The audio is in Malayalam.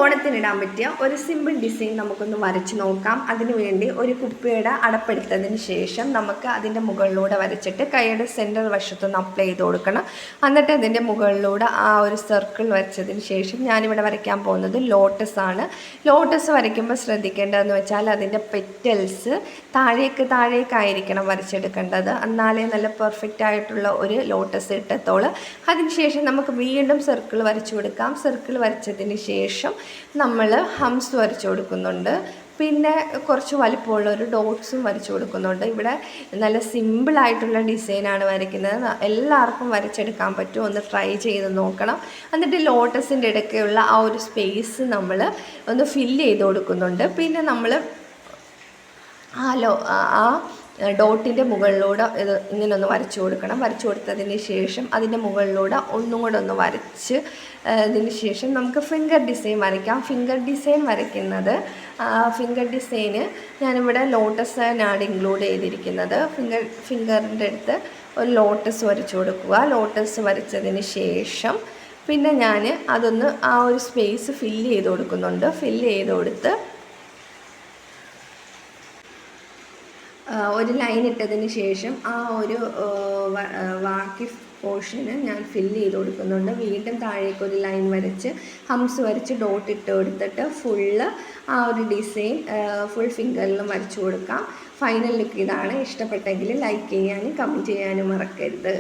ഓണത്തിനിടാൻ പറ്റിയ ഒരു സിമ്പിൾ ഡിസൈൻ നമുക്കൊന്ന് വരച്ച് നോക്കാം. അതിനു വേണ്ടി ഒരു കുപ്പിയുടെ അടപ്പെടുത്തതിന് ശേഷം നമുക്ക് അതിൻ്റെ മുകളിലൂടെ വരച്ചിട്ട് കൈയുടെ സെൻറ്റർ വശത്തൊന്ന് അപ്ലൈ ചെയ്ത് കൊടുക്കണം. എന്നിട്ട് അതിൻ്റെ മുകളിലൂടെ ആ ഒരു സർക്കിൾ വരച്ചതിന് ശേഷം ഞാനിവിടെ വരയ്ക്കാൻ പോകുന്നത് ലോട്ടസ് ആണ്. ലോട്ടസ് വരയ്ക്കുമ്പോൾ ശ്രദ്ധിക്കേണ്ടതെന്ന് വെച്ചാൽ അതിൻ്റെ പെറ്റൽസ് താഴേക്കായിരിക്കണം വരച്ചെടുക്കേണ്ടത്. എന്നാലേ നല്ല പെർഫെക്റ്റ് ആയിട്ടുള്ള ഒരു ലോട്ടസ് കിട്ടത്തുള്ളൂ. അതിനുശേഷം നമുക്ക് വീണ്ടും സർക്കിൾ വരച്ചു കൊടുക്കാം. സർക്കിൾ വരച്ചതിന് ശേഷം നമ്മൾ ഹംസ് വരച്ചു കൊടുക്കുന്നുണ്ട്. പിന്നെ കുറച്ച് വലിപ്പമുള്ള ഒരു ഡോട്ട്സും വരച്ചു കൊടുക്കുന്നുണ്ട്. ഇവിടെ നല്ല സിമ്പിളായിട്ടുള്ള ഡിസൈനാണ് വരയ്ക്കുന്നത്. എല്ലാവർക്കും വരച്ചെടുക്കാൻ പറ്റും. ഒന്ന് ട്രൈ ചെയ്ത് നോക്കണം. എന്നിട്ട് ലോട്ടസിൻ്റെ ഇടയ്ക്കുള്ള ആ ഒരു സ്പേസ് നമ്മൾ ഒന്ന് ഫില്ല് ചെയ്ത് കൊടുക്കുന്നുണ്ട്. പിന്നെ നമ്മൾ ആ ഡോട്ടിൻ്റെ മുകളിലൂടെ ഇത് ഇങ്ങനെ ഒന്ന് വരച്ചു കൊടുക്കണം. വരച്ചു കൊടുത്തതിന് ശേഷം അതിൻ്റെ മുകളിലൂടെ ഒന്നും കൂടെ ഒന്ന് വരച്ച് അതിന് ശേഷം നമുക്ക് ഫിംഗർ ഡിസൈൻ വരയ്ക്കാം. ഫിംഗർ ഡിസൈൻ വരയ്ക്കുന്നത് ഫിംഗർ ഡിസൈന് ഞാനിവിടെ ലോട്ടസാണ് ഇൻക്ലൂഡ് ചെയ്തിരിക്കുന്നത്. ഫിംഗറിൻ്റെ അടുത്ത് ഒരു ലോട്ടസ് വരച്ചു കൊടുക്കുക. ലോട്ടസ് വരച്ചതിന് ശേഷം പിന്നെ ഞാൻ അതൊന്ന് ആ ഒരു സ്പേസ് ഫില്ല് ചെയ്ത് കൊടുക്കുന്നുണ്ട്. ഫില്ല് ചെയ്ത് കൊടുത്ത് ഒരു ലൈൻ ഇട്ടതിന് ശേഷം ആ ഒരു ബാക്കി പോർഷന് ഞാൻ ഫില്ല് ചെയ്ത് കൊടുക്കുന്നുണ്ട്. വീണ്ടും താഴേക്ക് ഒരു ലൈൻ വരച്ച് ഹംസ് വരച്ച് ഡോട്ട് ഇട്ട് കൊടുത്തിട്ട് ഫുള്ള് ആ ഒരു ഡിസൈൻ ഫുൾ ഫിംഗറിലും വരച്ചു കൊടുക്കാം. ഫൈനൽ ലുക്ക് ഇതാണ്. ഇഷ്ടപ്പെട്ടെങ്കിൽ ലൈക്ക് ചെയ്യാനും കമൻറ്റ് ചെയ്യാനും മറക്കരുത്.